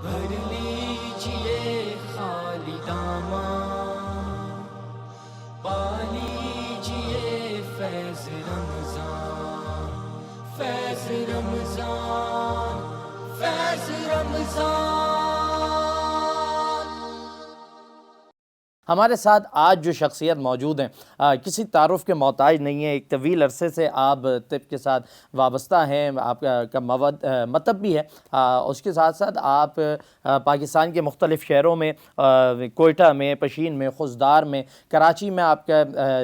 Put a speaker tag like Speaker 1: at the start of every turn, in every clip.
Speaker 1: بھر لیجئے خالی داماں، پا لیجئے فیض رمضان، فیض رمضان، فیض رمضان۔
Speaker 2: ہمارے ساتھ آج جو شخصیت موجود ہیں کسی تعارف کے محتاج نہیں ہیں، ایک طویل عرصے سے آپ طب کے ساتھ وابستہ ہیں، آپ کا مطب بھی ہے، اس کے ساتھ ساتھ آپ پاکستان کے مختلف شہروں میں، کوئٹہ میں، پشین میں، خضدار میں، کراچی میں آپ کا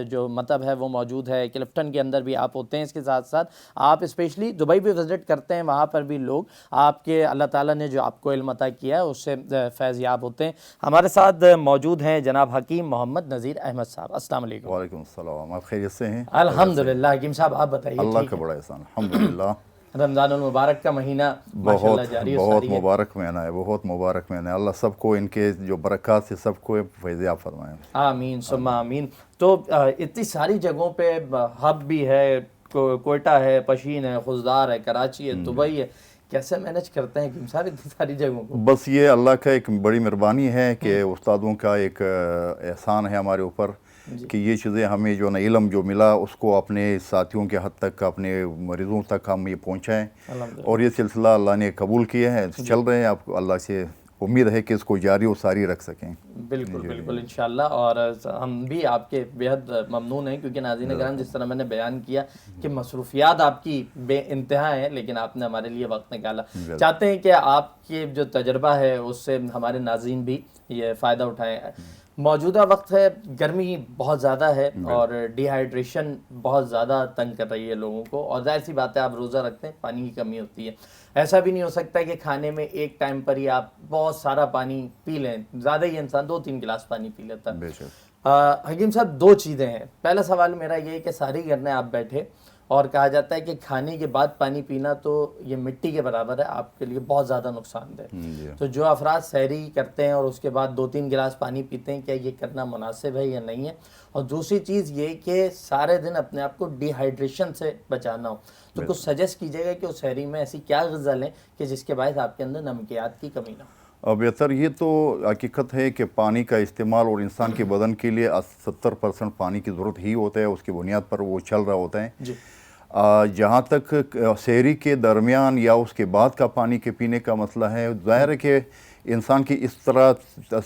Speaker 2: جو مطب ہے وہ موجود ہے، کلفٹن کے اندر بھی آپ ہوتے ہیں، اس کے ساتھ ساتھ آپ اسپیشلی دبئی بھی وزٹ کرتے ہیں، وہاں پر بھی لوگ آپ کے اللہ تعالیٰ نے جو آپ کو علم عطا کیا ہے اس سے فیض یاب ہوتے ہیں۔ ہمارے ساتھ موجود ہیں جناب حکیم محمد نذیر احمد صاحب۔ السلام علیکم۔
Speaker 3: وعلیکم السلام، آپ خیریت سے ہیں؟
Speaker 2: الحمدللہ۔ حکیم صاحب آپ بتائیے،
Speaker 3: اللہ کا بڑا احسان، الحمدللہ۔
Speaker 2: رمضان المبارک کا مہینہ ماشاءاللہ جاری و
Speaker 3: بہت
Speaker 2: ساری ہے۔
Speaker 3: مبارک مہینہ ہے، بہت مبارک مہینہ ہے۔ اللہ سب کو ان کے جو برکات سے سب کو فیض یاب فرمائے۔
Speaker 2: آمین ثم آمین۔ تو اتنی ساری جگہوں پہ ہب بھی ہے، کوئٹہ ہے، پشین ہے، خضدار ہے، کراچی ہے، دبئی ہے، کیسے مینج کرتے ہیں حکیم صاحب اتنی ساری جگہوں کو؟
Speaker 3: بس یہ اللہ کا ایک بڑی مہربانی ہے کہ استادوں کا ایک احسان ہے ہمارے اوپر کہ یہ چیزیں ہمیں جو علم جو ملا اس کو اپنے ساتھیوں کے حد تک، اپنے مریضوں تک ہم یہ پہنچائیں، اور یہ سلسلہ اللہ نے قبول کیا ہے، چل رہے ہیں۔ آپ اللہ سے امید ہے کہ اس کو جاری و ساری رکھ سکیں۔
Speaker 2: بالکل بالکل انشاءاللہ، اور ہم بھی آپ کے بےحد ممنون ہیں، کیونکہ ناظرین کرام جس طرح میں نے بیان کیا کہ مصروفیات آپ کی بے انتہا ہیں، لیکن آپ نے ہمارے لیے وقت نکالا۔ چاہتے ہیں کہ آپ کی جو تجربہ ہے اس سے ہمارے ناظرین بھی یہ فائدہ اٹھائیں۔ موجودہ وقت ہے، گرمی بہت زیادہ ہے اور ڈی ہائیڈریشن بہت زیادہ تنگ کر رہی ہے لوگوں کو، اور ظاہر سی بات ہے آپ روزہ رکھتے ہیں، پانی کی کمی ہوتی ہے۔ ایسا بھی نہیں ہو سکتا کہ کھانے میں ایک ٹائم پر ہی آپ بہت سارا پانی پی لیں، زیادہ ہی انسان 2-3 گلاس پانی پی لیتا ہے۔
Speaker 3: بے شک۔
Speaker 2: حکیم صاحب دو چیزیں ہیں، پہلا سوال میرا یہ ہے کہ ساری کرنے آپ بیٹھے اور کہا جاتا ہے کہ کھانے کے بعد پانی پینا تو یہ مٹی کے برابر ہے، آپ کے لیے بہت زیادہ نقصان دہ۔ تو جو افراد سحری کرتے ہیں اور اس کے بعد 2-3 گلاس پانی پیتے ہیں، کیا یہ کرنا مناسب ہے یا نہیں ہے؟ اور دوسری چیز یہ کہ سارے دن اپنے آپ کو ڈی ہائیڈریشن سے بچانا ہو، تو کچھ سجیسٹ کیجیے گا کہ اس سحری میں ایسی کیا غذا لیں کہ جس کے باعث آپ کے اندر نمکیات کی کمی نہ ہو؟
Speaker 3: بہتر یہ تو حقیقت ہے کہ پانی کا استعمال، اور انسان کے بدن کے لیے 70% پانی کی ضرورت ہی ہوتا ہے، اس کی بنیاد پر وہ چل رہا ہوتا ہے۔
Speaker 2: جی۔
Speaker 3: جہاں تک سحری کے درمیان یا اس کے بعد کا پانی کے پینے کا مسئلہ ہے، ظاہر ہے کہ انسان کی اس طرح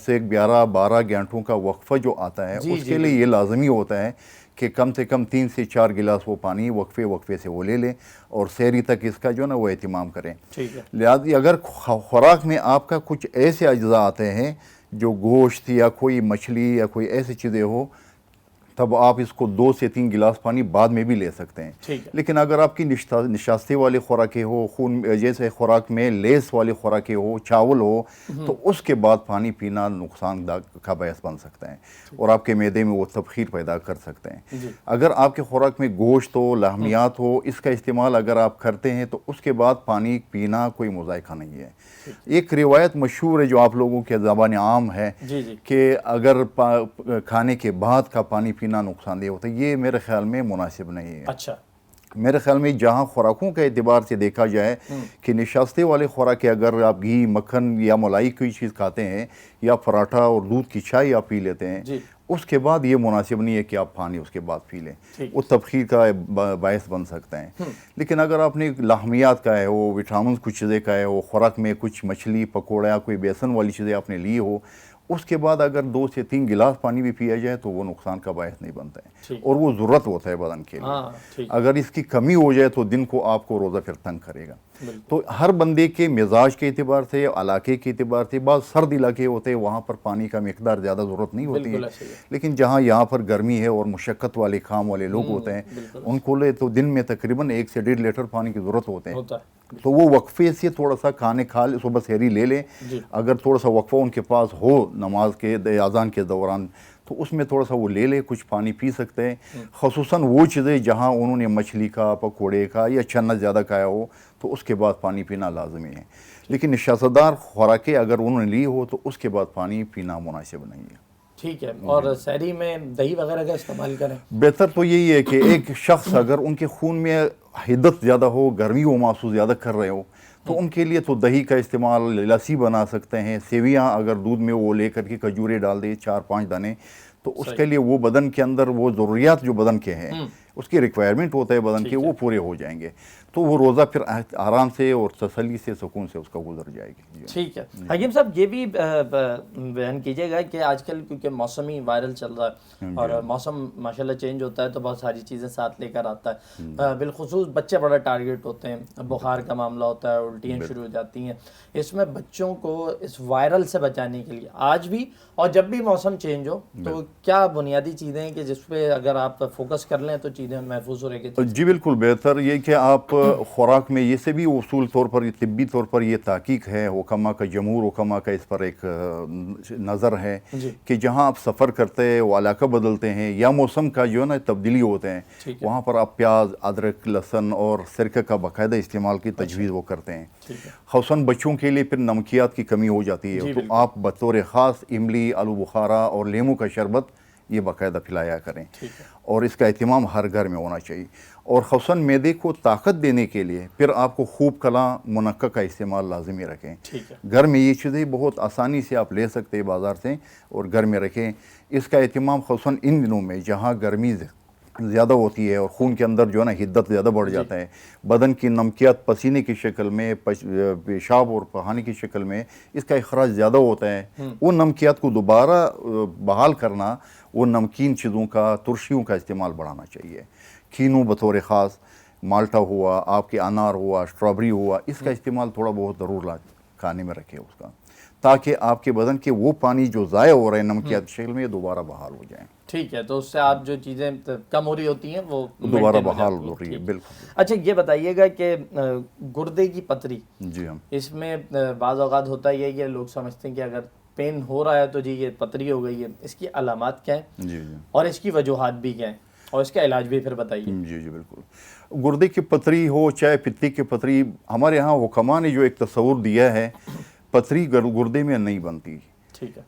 Speaker 3: سے 11-12 گھنٹوں کا وقفہ جو آتا ہے اس کے لیے یہ لازمی ہوتا ہے کہ کم سے کم 3 سے 4 گلاس وہ پانی وقفے سے وہ لے لیں، اور سحری تک اس کا جو نا وہ اہتمام کریں۔ لہٰذا اگر خوراک میں آپ کا کچھ ایسے اجزاء آتے ہیں جو گوشت یا کوئی مچھلی یا کوئی ایسی چیزیں ہو، تب آپ اس کو 2 سے 3 گلاس پانی بعد میں بھی لے سکتے ہیں۔ لیکن اگر آپ کی نشاستی والی خوراکیں ہو، خون جیسے خوراک میں لیس والی خوراکیں ہو، چاول ہو، تو اس کے بعد پانی پینا نقصان دہ کا باعث بن سکتا ہے، اور آپ کے معدے میں وہ تبخیر پیدا کر سکتے ہیں۔ اگر آپ کے خوراک میں گوشت ہو، لحمیات ہو، اس کا استعمال اگر آپ کرتے ہیں تو اس کے بعد پانی پینا کوئی مذائقہ نہیں ہے۔ ایک روایت مشہور ہے جو آپ لوگوں کے زبان عام ہے کہ اگر کھانے کے بعد کا پانی پینا نقصان دہ ہوتا ہے، یہ میرے خیال میں مناسب نہیں ہے۔
Speaker 2: اچھا۔
Speaker 3: میرے خیال میں جہاں خوراکوں کے اعتبار سے دیکھا جائے کہ نشاستے والے خوراکیں اگر آپ گھی، مکھن یا ملائی کوئی چیز کھاتے ہیں، یا پراٹھا اور دودھ کی چائے آپ پی لیتے ہیں، اس کے بعد یہ مناسب نہیں ہے کہ آپ پانی اس کے بعد پی لیں، وہ تبخیر کا باعث بن سکتے ہیں۔ لیکن اگر آپ نے لحمیات کا ہے، وہ وٹامنز کچھ چیزیں کا ہے، وہ خوراک میں کچھ مچھلی، پکوڑا، کوئی بیسن والی چیزیں آپ نے لی ہو، اس کے بعد اگر 2 سے 3 گلاس پانی بھی پیا جائے تو وہ نقصان کا باعث نہیں بنتا ہے، اور وہ ضرورت ہوتا ہے بدن کے لیے۔ اگر اس کی کمی ہو جائے تو دن کو آپ کو روزہ پھر تنگ کرے گا۔ تو ہر بندے کے مزاج کے اعتبار سے، علاقے کے اعتبار سے، بعض سرد علاقے ہوتے ہیں وہاں پر پانی کا مقدار زیادہ ضرورت نہیں ہوتی ہے، لیکن جہاں یہاں پر گرمی ہے اور مشقت والے کام والے لوگ ہوتے ہیں، ان کو لے تو دن میں تقریباً 1 سے 1.5 لیٹر پانی کی ضرورت ہوتے ہیں۔ تو وہ وقفے سے تھوڑا سا کھا لے، صبح سحری لے لیں، اگر تھوڑا سا وقفہ ان کے پاس ہو نماز کے اذان کے دوران تو اس میں تھوڑا سا وہ لے لے، کچھ پانی پی سکتے ہیں۔ خصوصاً وہ چیزیں جہاں انہوں نے مچھلی کا، پکوڑے کا یا چنا زیادہ کھایا ہو تو اس کے بعد پانی پینا لازمی ہے، لیکن نشاست دار خوراکیں اگر انہوں نے لی ہو تو اس کے بعد پانی پینا مناسب نہیں ہے۔
Speaker 2: ٹھیک ہے، اور سحری میں دہی وغیرہ کا استعمال کریں؟
Speaker 3: بہتر تو یہی ہے کہ ایک شخص اگر ان کے خون میں حدت زیادہ ہو، گرمی وہ محسوس زیادہ کر رہے ہو، تو ان کے لیے تو دہی کا استعمال، لسی بنا سکتے ہیں، سیویاں اگر دودھ میں وہ لے کر کے کھجورے ڈال دیں 4-5 دانے، تو اس کے لیے وہ بدن کے اندر وہ ضروریات جو بدن کے ہیں، اس کی ریکوائرمنٹ ہوتا ہے بدن کے، وہ پورے ہو جائیں گے، تو وہ روزہ پھر آرام سے اور تسلی سے، سکون سے اس کا گزر جائے گی۔
Speaker 2: ٹھیک ہے حکیم صاحب، یہ بھی بیان کیجیے گا کہ آج کل کیونکہ موسمی وائرل چل رہا ہے اور موسم ماشاءاللہ چینج ہوتا ہے تو بہت ساری چیزیں ساتھ لے کر آتا ہے، بالخصوص بچے بڑا ٹارگیٹ ہوتے ہیں، بخار کا معاملہ ہوتا ہے، الٹیاں شروع ہو جاتی ہیں، اس میں بچوں کو اس وائرل سے بچانے کے لیے آج بھی اور جب بھی موسم چینج ہو تو کیا بنیادی چیزیں ہیں کہ جس پہ اگر آپ فوکس کر لیں تو چیزیں محفوظ ہو رہے گی؟
Speaker 3: جی بالکل، بہتر یہ کہ آپ خوراک میں یہ سے بھی اصول طور پر، طبی طور پر یہ تحقیق ہے، حکمہ کا، جمہور حکمہ کا اس پر ایک نظر ہے کہ جہاں آپ سفر کرتے ہیں، وہ علاقہ بدلتے ہیں یا موسم کا جو ہے نا تبدیلی ہوتے ہیں، وہاں پر آپ پیاز، ادرک، لہسن اور سرکہ کا باقاعدہ استعمال کی تجویز وہ کرتے ہیں۔ خصوصاً بچوں کے لیے پھر نمکیات کی کمی ہو جاتی ہے، تو آپ بطور خاص املی، آلو بخارا اور لیموں کا شربت یہ باقاعدہ پلایا کریں، اور اس کا اہتمام ہر گھر میں ہونا چاہیے۔ اور خصوصاً معدے کو طاقت دینے کے لیے پھر آپ کو خوب کلاں منقع کا استعمال لازمی رکھیں۔ گھر میں یہ چیزیں بہت آسانی سے آپ لے سکتے ہیں بازار سے اور گھر میں رکھیں۔ اس کا اہتمام خصوصاً ان دنوں میں جہاں گرمی زیادہ ہوتی ہے اور خون کے اندر جو ہے نا حدت زیادہ بڑھ جاتا ہے، بدن کی نمکیات پسینے کی شکل میں، پیشاب اور پخانے کی شکل میں اس کا اخراج زیادہ ہوتا ہے، وہ نمکیات کو دوبارہ بحال کرنا، وہ نمکین چیزوں کا، ترشیوں کا استعمال بڑھانا چاہیے۔ کینو بطور خاص، مالٹا ہوا، آپ کے انار ہوا، اسٹرابری ہوا، اس کا استعمال تھوڑا بہت ضرور کھانے میں رکھے اس کا، تاکہ آپ کے بدن کے وہ پانی جو ضائع ہو رہے ہیں نمکیات کی شکل میں یہ دوبارہ بحال ہو جائیں۔
Speaker 2: ٹھیک ہے، تو اس سے آپ جو چیزیں کم ہو رہی ہوتی ہیں وہ
Speaker 3: دوبارہ بحال ہو رہی ہے، بالکل۔
Speaker 2: اچھا یہ بتائیے گا کہ گردے کی پتری،
Speaker 3: جی ہم
Speaker 2: اس میں بعض اوقات ہوتا یہ ہے کہ لوگ سمجھتے ہیں کہ اگر پین ہو رہا ہے تو جی یہ پتری ہو گئی ہے، اس کی علامات کیا ہیں
Speaker 3: جی جی
Speaker 2: اور اس کی وجوہات بھی کیا ہیں اور اس کا علاج بھی پھر بتائیے؟
Speaker 3: جی جی بالکل۔ گردے کی پتری ہو چاہے پتے کی پتری، ہمارے ہاں حکماء نے جو ایک تصور دیا ہے، پتری گردے میں نہیں بنتی،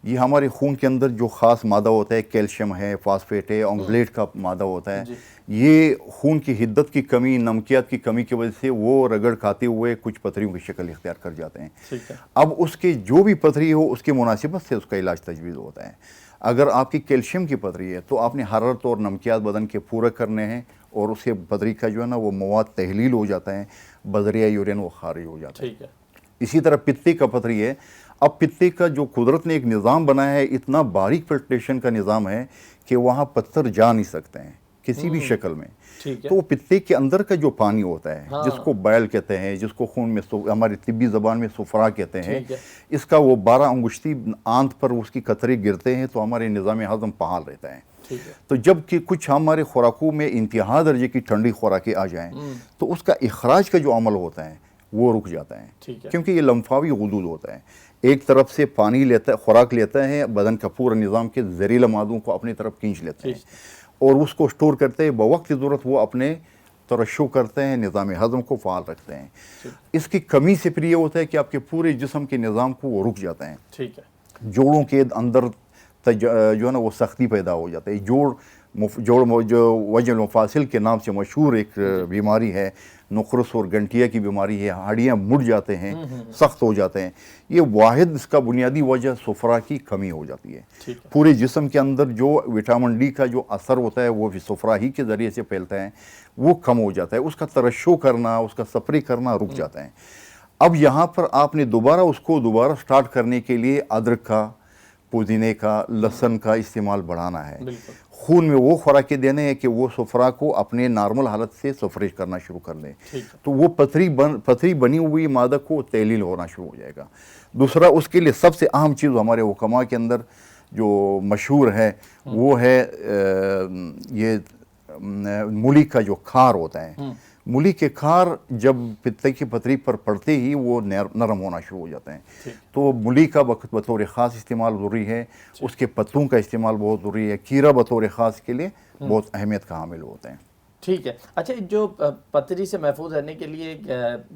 Speaker 3: یہ ہمارے خون کے اندر جو خاص مادہ ہوتا ہے، کیلشیم ہے، فاسفیٹ ہے، آکزلیٹ کا مادہ ہوتا ہے، یہ خون کی حدت کی کمی، نمکیات کی کمی کی وجہ سے وہ رگڑ کھاتے ہوئے کچھ پتریوں کی شکل اختیار کر جاتے ہیں۔ اب اس کے جو بھی پتری ہو اس کی مناسبت سے اس کا علاج تجویز ہوتا ہے۔ اگر آپ کی کیلشیم کی پتری ہے تو آپ نے حرارت اور نمکیات بدن کے پورے کرنے ہیں، اور اس کے پتری کا جو ہے نا وہ مواد تحلیل ہو جاتا ہے، بذریعہ یورین وہ خارج ہو جاتا ہے۔ اسی طرح پتے کا پتری ہے، اب پتے کا جو قدرت نے ایک نظام بنایا ہے، اتنا باریک فلٹریشن کا نظام ہے کہ وہاں پتھر جا نہیں سکتے ہیں کسی بھی شکل میں، تو وہ پتے کے اندر کا جو پانی ہوتا ہے جس کو بائل کہتے ہیں، جس کو خون میں ہماری طبی زبان میں صفرا کہتے ہیں، اس کا وہ 12 انگشتی آنت پر اس کی قطرے گرتے ہیں تو ہمارے نظام ہضم فعال رہتا ہے۔ تو جب کہ کچھ ہمارے خوراکوں میں انتہا درجے کی ٹھنڈی خوراکیں آ جائیں تو اس کا اخراج کا جو عمل ہوتا ہے وہ رک جاتا ہے، کیونکہ یہ لمفاوی غدود ہوتا ہے، ایک طرف سے پانی لیتا ہے، خوراک لیتا ہے، بدن کا پورا نظام کے زہریلا مادوں کو اپنی طرف کھینچ لیتے ہیں اور اس کو سٹور کرتے ہیں، بوقت ضرورت وہ اپنے ترشح کرتے ہیں، نظام ہضم کو فعال رکھتے ہیں۔ اس کی کمی سے پھر یہ ہوتا ہے کہ آپ کے پورے جسم کے نظام کو وہ رک جاتا ہے، جوڑوں کے اندر جو ہے نا وہ سختی پیدا ہو جاتا ہے، جوڑ جو وجہ المفاصل کے نام سے مشہور ایک بیماری ہے، نخرس اور گنٹیا کی بیماری ہے، ہڈیاں مڑ جاتے ہیں، سخت ہو جاتے ہیں، یہ واحد اس کا بنیادی وجہ صفرا کی کمی ہو جاتی ہے۔ پورے جسم کے اندر جو وٹامن ڈی کا جو اثر ہوتا ہے وہ بھی صفرا ہی کے ذریعے سے پھیلتا ہے، وہ کم ہو جاتا ہے، اس کا ترشح کرنا، اس کا سپری کرنا رک جاتا ہے۔ اب یہاں پر آپ نے اس کو دوبارہ سٹارٹ کرنے کے لیے ادرک کا، پودینے کا، لہسن کا استعمال بڑھانا ہے، خون میں وہ خوراکیں دینے ہیں کہ وہ صفرا کو اپنے نارمل حالت سے سفریش کرنا شروع کر دیں، تو وہ پتھری بنی ہوئی مادہ کو تحلیل ہونا شروع ہو جائے گا۔ دوسرا اس کے لیے سب سے اہم چیز ہمارے حکماء کے اندر جو مشہور ہے وہ ہے یہ مولی کا جو کھار ہوتا ہے، مولی کے کھار جب پتے کی پتری پر پڑتے ہی وہ نرم ہونا شروع ہو جاتے ہیں، تو مولی کا بطور خاص استعمال ضروری ہے، اس کے پتوں کا استعمال بہت ضروری ہے، کیرا بطور خاص کے لیے بہت اہمیت کا حامل ہوتے ہیں۔
Speaker 2: ٹھیک ہے، اچھا جو پتری سے محفوظ رہنے کے لیے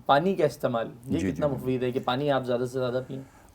Speaker 2: پانی کا استعمال یہ کتنا مفید ہے کہ پانی آپ زیادہ سے زیادہ پئیں؟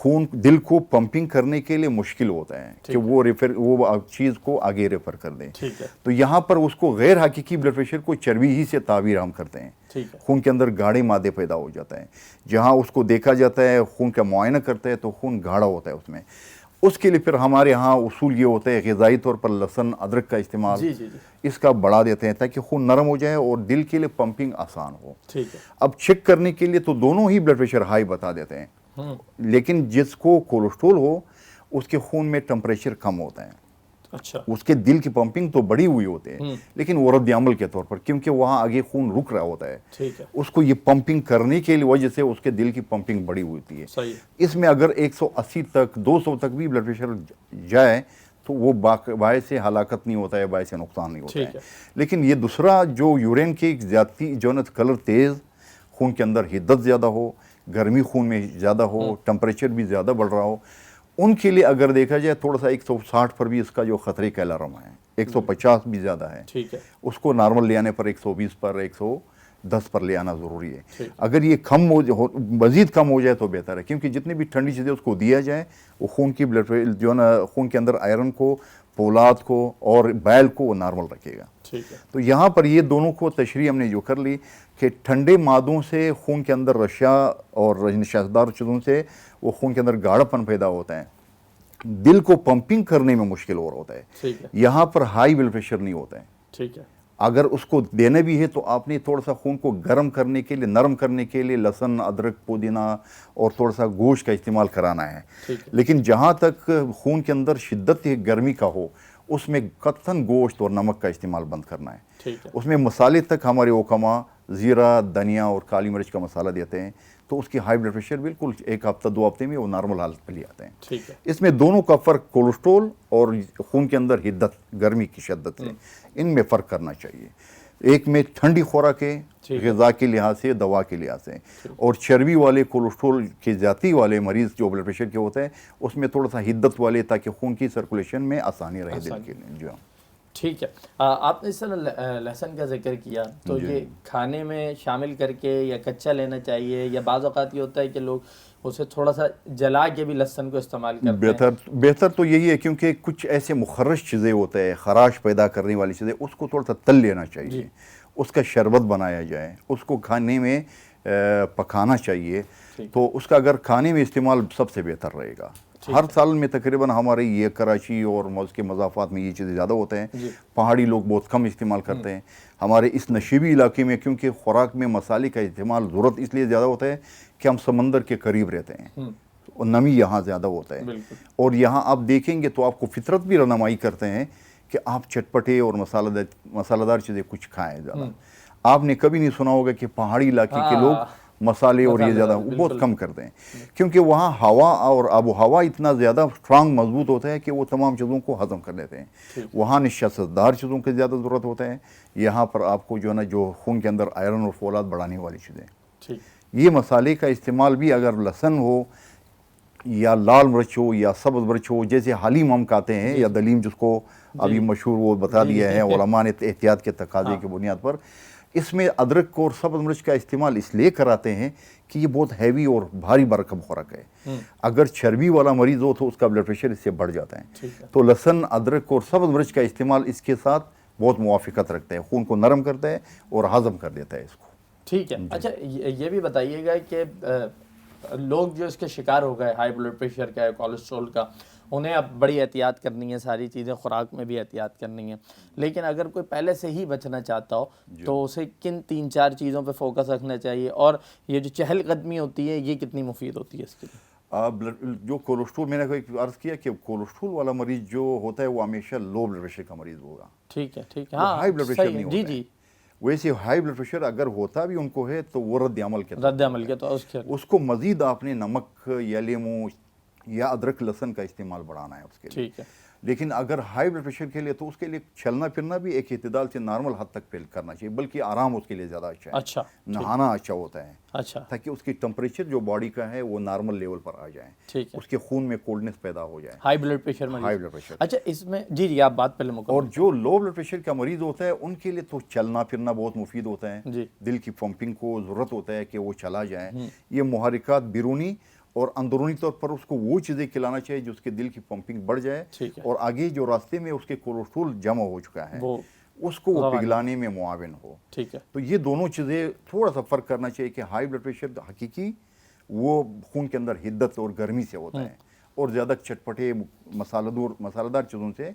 Speaker 3: خون دل کو پمپنگ کرنے کے لیے مشکل ہوتا ہے کہ وہ چیز کو آگے ریفر کر دیں. تو یہاں پر اس کو غیر حقیقی بلڈ پریشر کو چربی ہی سے تعبیر ہم کرتے ہیں. خون کے اندر گاڑھے مادے پیدا ہو جاتا ہے. جہاں اس کو دیکھا جاتا ہے, خون کا معائنہ کرتا ہے تو خون گاڑھا ہوتا ہے اس میں. اس کے لیے پھر ہمارے ہاں اصول یہ ہوتا ہے غذائی طور پر لہسن ادرک کا استعمال اس کا بڑھا دیتے ہیں تاکہ خون نرم ہو جائے اور دل کے لیے پمپنگ آسان ہو. اب چیک کرنے کے لیے تو دونوں ہی بلڈ پریشر ہائی بتا دیتے ہیں, لیکن جس کو کولیسٹرول ہو اس کے خون میں ٹمپریچر کم ہوتا ہے. اس کے دل کی پمپنگ تو بڑی ہوئی ہوتی ہے لیکن وہ رد عمل کے طور پر, کیونکہ وہاں آگے خون رک رہا ہوتا ہے, اس کو یہ پمپنگ کرنے کے وجہ سے اس کے دل کی پمپنگ بڑی ہوتی ہے. اس میں اگر 180 تک 200 تک بھی بلڈ پریشر جائے تو وہ باعث ہلاکت نہیں ہوتا ہے, باعث نقصان نہیں ہوتا ہے. لیکن یہ دوسرا جو یورین کی زیادتی جو نا کلر تیز, خون کے اندر حدت زیادہ ہو, گرمی خون میں زیادہ ہو, ٹمپریچر بھی زیادہ بڑھ رہا ہو, ان کے لیے اگر دیکھا جائے تھوڑا سا 160 پر بھی اس کا جو خطرے کا الارم ہے, 150 بھی زیادہ ہے. اس کو نارمل لے آنے پر 120 پر 110 پر لے آنا ضروری ہے. اگر یہ کم مزید کم ہو جائے تو بہتر ہے, کیونکہ جتنی بھی ٹھنڈی چیزیں اس کو دیا جائے وہ خون کی بلڈ جو نا خون کے اندر آئرن کو, پولاد کو اور بیل کو وہ نارمل رکھے گا. تو یہاں پر یہ دونوں کو تشریح ہم نے جو کر لی کہ ٹھنڈے مادوں سے خون کے اندر رشا اور نشاستدار چیزوں سے وہ خون کے اندر گاڑھا پن پیدا ہوتا ہے, دل کو پمپنگ کرنے میں مشکل اور ہوتا ہے. یہاں پر ہائی بلڈ پریشر نہیں ہوتا ہے. اگر اس کو دینا بھی ہے تو آپ نے تھوڑا سا خون کو گرم کرنے کے لیے, نرم کرنے کے لیے لہسن ادرک پودینہ اور تھوڑا سا گوشت کا استعمال کرانا ہے. لیکن جہاں تک خون کے اندر شدت گرمی کا ہو اس میں قطعاً گوشت اور نمک کا استعمال بند کرنا ہے. اس میں مسالے تک ہمارے اوکما زیرہ, دھنیا اور کالی مرچ کا مسالہ دیتے ہیں تو اس کی ہائی بلڈ پریشر بالکل 1 ہفتہ 2 ہفتے میں وہ نارمل حالت پہ لے آتے ہیں. اس میں دونوں کا فرق کولیسٹرول اور خون کے اندر حدت, گرمی کی شدت ہے, ان میں فرق کرنا چاہیے. ایک میں ٹھنڈی خوراک ہے غذا کے لحاظ سے, دوا کے لحاظ سے, اور چربی والے کولیسٹرول کی زیادتی والے مریض جو بلڈ پریشر کے ہوتے ہیں اس میں تھوڑا سا حدت والے تاکہ خون کی سرکولیشن میں آسانی رہے دل کے لیے. جو
Speaker 2: ٹھیک ہے, آپ نے اس طرح لہسن کا ذکر کیا تو یہ کھانے میں شامل کر کے یا کچا لینا چاہیے, یا بعض اوقات یہ ہوتا ہے کہ لوگ اسے تھوڑا سا جلا کے بھی لہسن کو استعمال کرتے ہیں؟
Speaker 3: بہتر تو یہی ہے, کیونکہ کچھ ایسے مخرش چیزیں ہوتے ہیں, خراش پیدا کرنے والی چیزیں, اس کو تھوڑا سا تل لینا چاہیے, اس کا شربت بنایا جائے, اس کو کھانے میں پکانا چاہیے. تو اس کا اگر کھانے میں استعمال سب سے بہتر رہے گا. ہر سال میں تقریباً ہمارے یہ کراچی اور اس کے مضافات میں یہ چیزیں زیادہ ہوتے ہیں. پہاڑی لوگ بہت کم استعمال کرتے ہیں. ہمارے اس نشیبی علاقے میں کیونکہ خوراک میں مسالے کا استعمال ضرورت اس لیے زیادہ ہوتا ہے کہ ہم سمندر کے قریب رہتے ہیں اور نمی یہاں زیادہ ہوتا ہے. اور یہاں آپ دیکھیں گے تو آپ کو فطرت بھی رہنمائی کرتے ہیں کہ آپ چٹپٹے اور مسالہ دار چیزیں کچھ کھائیں زیادہ. آپ نے کبھی نہیں سنا ہوگا کہ پہاڑی علاقے کے لوگ مسالے اور یہ زیادہ بہت کم کرتے ہیں, کیونکہ وہاں ہوا اور آب و ہوا اتنا زیادہ اسٹرانگ مضبوط ہوتا ہے کہ وہ تمام چیزوں کو ہضم کر لیتے ہیں. وہاں نشاستدار چیزوں کی زیادہ ضرورت ہوتا ہے. یہاں پر آپ کو جو ہے نا جو خون کے اندر آئرن اور فولاد بڑھانے والی چیزیں. یہ مسالے کا استعمال بھی اگر لہسن ہو یا لال مرچ ہو یا سبز مرچ ہو, جیسے حلیم ہم کھاتے ہیں یا دلیم جس کو ابھی مشہور وہ بتا دیا ہے علماء نے احتیاط کے تقاضے کی بنیاد پر, اس میں ادرک اور سبز مرچ کا استعمال اس لیے کراتے ہیں کہ یہ بہت ہیوی اور بھاری بھرکم خوراک ہے. اگر چربی والا مریض ہو تو اس کا بلڈ پریشر اس سے بڑھ جاتا ہے. تو لہسن, ادرک اور سبز مرچ کا استعمال اس کے ساتھ بہت موافقت رکھتا ہے, خون کو نرم کرتا ہے اور ہضم کر دیتا ہے اس کو.
Speaker 2: ٹھیک ہے. اچھا یہ بھی بتائیے گا کہ لوگ جو اس کے شکار ہو گئے ہائی بلڈ پریشر کا, کولیسٹرول کا, انہیں اب بڑی احتیاط کرنی ہے, ساری چیزیں خوراک میں بھی احتیاط کرنی ہے, لیکن اگر کوئی پہلے سے ہی بچنا چاہتا ہو تو اسے کن 3-4 چیزوں پہ فوکس رکھنا چاہیے, اور یہ جو چہل قدمی ہوتی ہے یہ کتنی مفید ہوتی ہے اس کے لیے؟
Speaker 3: جو کولیسٹرول, میں نے عرض کیا کہ کولیسٹرول والا مریض جو ہوتا ہے وہ ہمیشہ لو بلڈ پریشر کا مریض ہوگا. ٹھیک ہے. ہاں, ہائی بلڈ پریشر نہیں ہوتا ہے. ویسے ہائی بلڈ پریشر اگر ہوتا بھی ان کو ہے تو وہ رد عمل کے تو اس کو مزید آپ نے نمک یا لیمو یا ادرک لہسن کا استعمال بڑھانا ہے اس کے لیے. لیکن اگر ہائی بلڈ پریشر کے لیے تو اس کے لیے چلنا پھرنا بھی ایک اعتدال سے نارمل حد تک کرنا چاہیے, بلکہ آرام اس کے لیے زیادہ اچھا ہے. نہانا اچھا ہوتا ہے تاکہ اس کی ٹمپریچر جو باڈی کا ہے وہ نارمل لیول پر آ جائے, اس کے خون میں کولڈنس پیدا ہو جائے. High blood pressure. اچھا اس میں جی آپ بات پہلے مکمل. اور جو لو بلڈ پریشر کا مریض ہوتا ہے ان کے لیے تو چلنا پھرنا بہت مفید ہوتا ہے. دل کی پمپنگ کو ضرورت ہوتا ہے کہ وہ چلا جائے. یہ محرکات بیرونی اور اندرونی طور پر اس کو وہ چیزیں کھلانا چاہیے جو اس کے دل کی پمپنگ بڑھ جائے, اور آگے جو راستے میں اس کے کولیسٹرول جمع ہو چکا ہے اس کو وہ پگھلانے میں معاون ہو. تو یہ دونوں چیزیں تھوڑا سا فرق کرنا چاہیے کہ ہائی بلڈ پریشر حقیقی وہ خون کے اندر حدت اور گرمی سے ہوتا ہے, اور زیادہ چٹپٹے مسالہ دار چیزوں سے.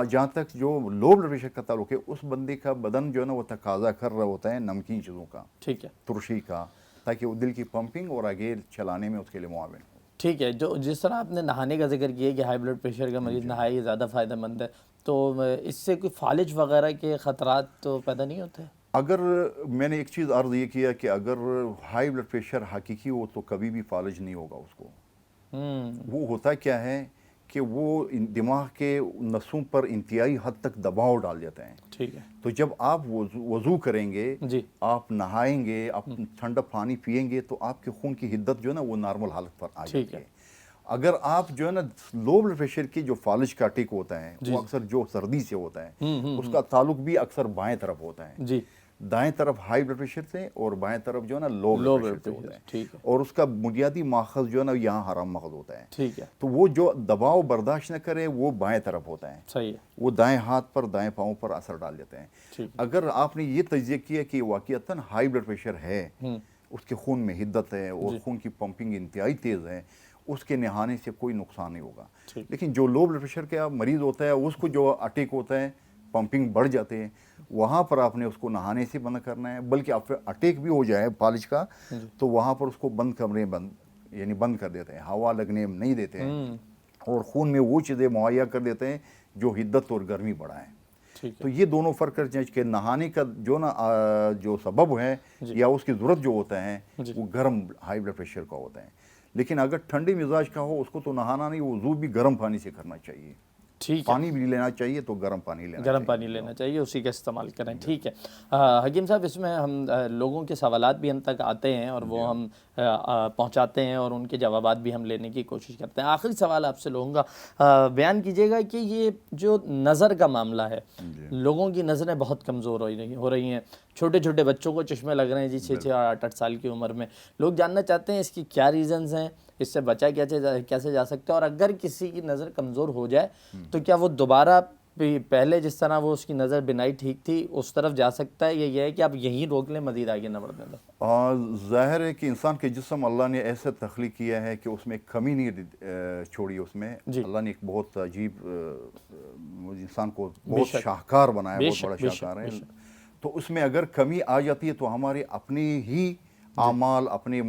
Speaker 3: جہاں تک جو لو بلڈ پریشر کا تعلق ہے, اس بندے کا بدن جو ہے نا وہ تقاضا کر رہا ہوتا ہے نمکین چیزوں کا, ترشی کا, تاکہ وہ دل کی پمپنگ اور آگے چلانے میں اس کے لیے معاون ہو.
Speaker 2: ٹھیک ہے. جو جس طرح آپ نے نہانے کا ذکر کیا کہ ہائی بلڈ پریشر کا مریض نہائے یہ زیادہ فائدہ مند ہے, تو اس سے کوئی فالج وغیرہ کے خطرات تو پیدا نہیں ہوتے؟
Speaker 3: اگر میں نے ایک چیز عرض یہ کیا کہ اگر ہائی بلڈ پریشر حقیقی ہو تو کبھی بھی فالج نہیں ہوگا اس کو. وہ ہوتا کیا ہے کہ وہ دماغ کے نسوں پر انتہائی حد تک دباؤ ڈال دیتے ہیں.
Speaker 2: ٹھیک ہے.
Speaker 3: تو جب آپ وضو کریں گے, آپ نہائیں گے, آپ ٹھنڈا پانی پئیں گے, تو آپ کے خون کی حدت جو ہے نا وہ نارمل حالت پر آ جائے گی. اگر آپ جو ہے نا لو بلڈ پریشر کی جو فالج کا اٹیک ہوتا ہے وہ اکثر جو سردی سے ہوتا ہے, اس کا تعلق بھی اکثر بائیں طرف ہوتا ہے. دائیں طرف ہائی بلڈ پریشر سے اور بائیں طرف جو ہے نا لو بلڈ پریشر سے ہوتا ہے, اور اس کا بنیادی ماخذ جو ہے نا یہاں حرام ماخذ ہوتا ہے. تو وہ جو دباؤ برداشت نہ کرے وہ بائیں طرف ہوتا ہے, وہ دائیں ہاتھ پر دائیں پاؤں پر اثر ڈال دیتے ہیں. اگر آپ نے یہ تجزیہ کیا کہ واقعتاً ہائی بلڈ پریشر ہے, اس کے خون میں حدت ہے اور خون کی پمپنگ انتہائی تیز ہے, اس کے نہانے سے کوئی نقصان نہیں ہوگا. لیکن جو لو بلڈ پریشر کا مریض ہوتا ہے اس کو جو اٹیک ہوتا ہے, پمپنگ بڑھ جاتے ہیں, وہاں پر آپ نے اس کو نہانے سے بند کرنا ہے. بلکہ آپ اٹیک بھی ہو جائے فالج کا تو وہاں پر اس کو بند کر دیتے ہیں, ہوا لگنے نہیں دیتے ہیں, اور خون میں وہ چیزیں مہیا کر دیتے ہیں جو حدت اور گرمی بڑھائیں. تو یہ دونوں فرق کر جائیں کہ نہانے کا جو سبب ہے یا اس کی ضرورت جو ہوتا ہے وہ گرم ہائی بلڈ پریشر کا ہوتا ہے. لیکن اگر ٹھنڈی مزاج کا ہو اس کو تو نہانا نہیں, وضو بھی گرم پانی سے کرنا چاہیے. پانی بھی لینا چاہیے تو گرم پانی لینا چاہیے,
Speaker 2: اسی کا استعمال کریں. ٹھیک ہے حکیم صاحب, اس میں ہم لوگوں کے سوالات بھی ہم تک آتے ہیں اور وہ ہم پہنچاتے ہیں اور ان کے جوابات بھی ہم لینے کی کوشش کرتے ہیں. آخری سوال آپ سے لوں گا, بیان کیجیے گا کہ یہ جو نظر کا معاملہ ہے, لوگوں کی نظریں بہت کمزور ہو رہی ہیں, چھوٹے چھوٹے بچوں کو چشمے لگ رہے ہیں جی 6 8 سال کی عمر میں. لوگ جاننا چاہتے ہیں اس کی کیا ریزنز ہیں, اس سے بچا کیسے جا سکتا ہے, اور اگر کسی کی نظر کمزور ہو جائے تو کیا وہ دوبارہ پہلے جس طرح وہ اس کی نظر بینائی ٹھیک تھی اس طرف جا سکتا ہے, یا یہ ہے کہ آپ یہیں روک لیں, مزید آگے نہ بڑھنے دیں؟
Speaker 3: ظاہر ہے کہ انسان کے جسم اللہ نے ایسے تخلیق کیا ہے کہ اس میں کمی نہیں چھوڑی. اس میں اللہ نے ایک بہت عجیب انسان کو بہت شاہکار بنایا, بہت بڑا شاہکار ہے. تو اس میں اگر کمی آ جاتی ہے تو ہمارے اپنے ہی اعمال, اپنے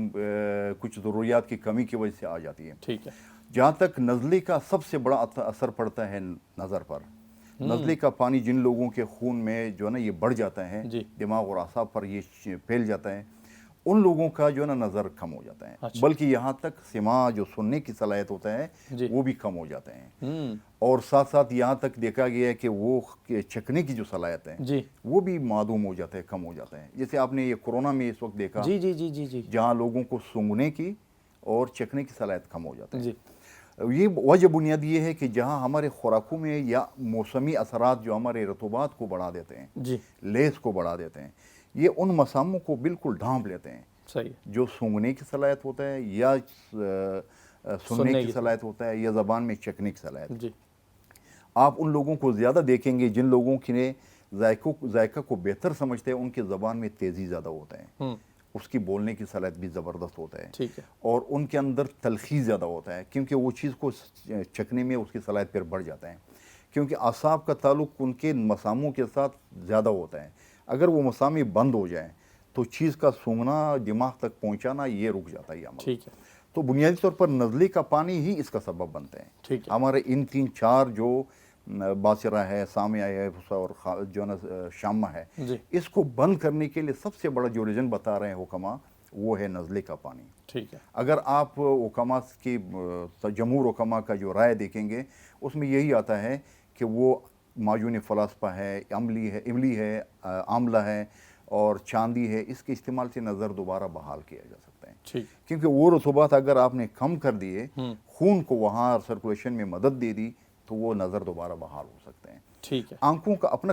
Speaker 3: کچھ ضروریات کی کمی کی وجہ سے آ جاتی ہے.
Speaker 2: ٹھیک ہے.
Speaker 3: جہاں تک نزلے کا سب سے بڑا اثر پڑتا ہے نظر پر. نزلے کا پانی جن لوگوں کے خون میں جو ہے نا یہ بڑھ جاتا ہے, دماغ اور اعصاب پر یہ پھیل جاتا ہے, ان لوگوں کا جو ہے نا نظر کم ہو جاتا ہے. بلکہ یہاں تک سماع جو سننے کی صلاحیت ہوتا ہے وہ بھی کم ہو جاتے ہیں. اور ساتھ ساتھ یہاں تک دیکھا گیا ہے کہ وہ چکھنے کی جو صلاحیت ہے وہ بھی معدوم ہو جاتا ہے, کم ہو جاتا ہے. جیسے آپ نے یہ کورونا میں اس وقت دیکھا جہاں لوگوں کو سونگھنے کی اور چکھنے کی صلاحیت کم ہو جاتا ہے. یہ وجہ بنیاد یہ ہے کہ جہاں ہمارے خوراکوں میں یا موسمی اثرات جو ہمارے رطوبات کو بڑھا دیتے ہیں, لیس کو بڑھا دیتے ہیں, یہ ان مساموں کو بالکل ڈھانپ لیتے ہیں. جو سونگھنے کی صلاحیت ہوتا ہے یا سننے کی صلاحیت ہوتا ہے یا زبان میں چکھنے کی صلاحیت. آپ ان لوگوں کو زیادہ دیکھیں گے جن لوگوں کے ذائقہ کو بہتر سمجھتے ہیں, ان کے زبان میں تیزی زیادہ ہوتا ہے, اس کی بولنے کی صلاحیت بھی زبردست ہوتا ہے, اور ان کے اندر تلخی زیادہ ہوتا ہے کیونکہ وہ چیز کو چکھنے میں اس کی صلاحیت پھر بڑھ جاتا ہے. کیونکہ اعصاب کا تعلق ان کے مساموں کے ساتھ زیادہ ہوتا ہے. اگر وہ مسامے بند ہو جائیں تو چیز کا سونگھنا, دماغ تک پہنچانا یہ رک جاتا ہے یہ عمل. تو بنیادی طور پر نزلے کا پانی ہی اس کا سبب بنتے ہیں. ہمارے ان 3-4 جو باصرہ ہے, سامعہ ہے اور جو نا شامہ ہے, اس کو بند کرنے کے لیے سب سے بڑا جو ریزن بتا رہے ہیں حکماء وہ ہے نزلے کا پانی. اگر آپ حکماء کی جمہور حکماء کا جو رائے دیکھیں گے اس میں یہی آتا ہے کہ وہ معجون فلاسفہ ہے, املی ہے, آملہ ہے اور چاندی ہے, اس کے استعمال سے نظر دوبارہ بحال کیا جا سکتا ہے. کیونکہ وہ رطوبات اگر آپ نے کم کر دیے, خون کو وہاں سرکولیشن میں مدد دے دی, تو وہ نظر دوبارہ بحال ہو سکتے ہیں. آنکھوں کا اپنا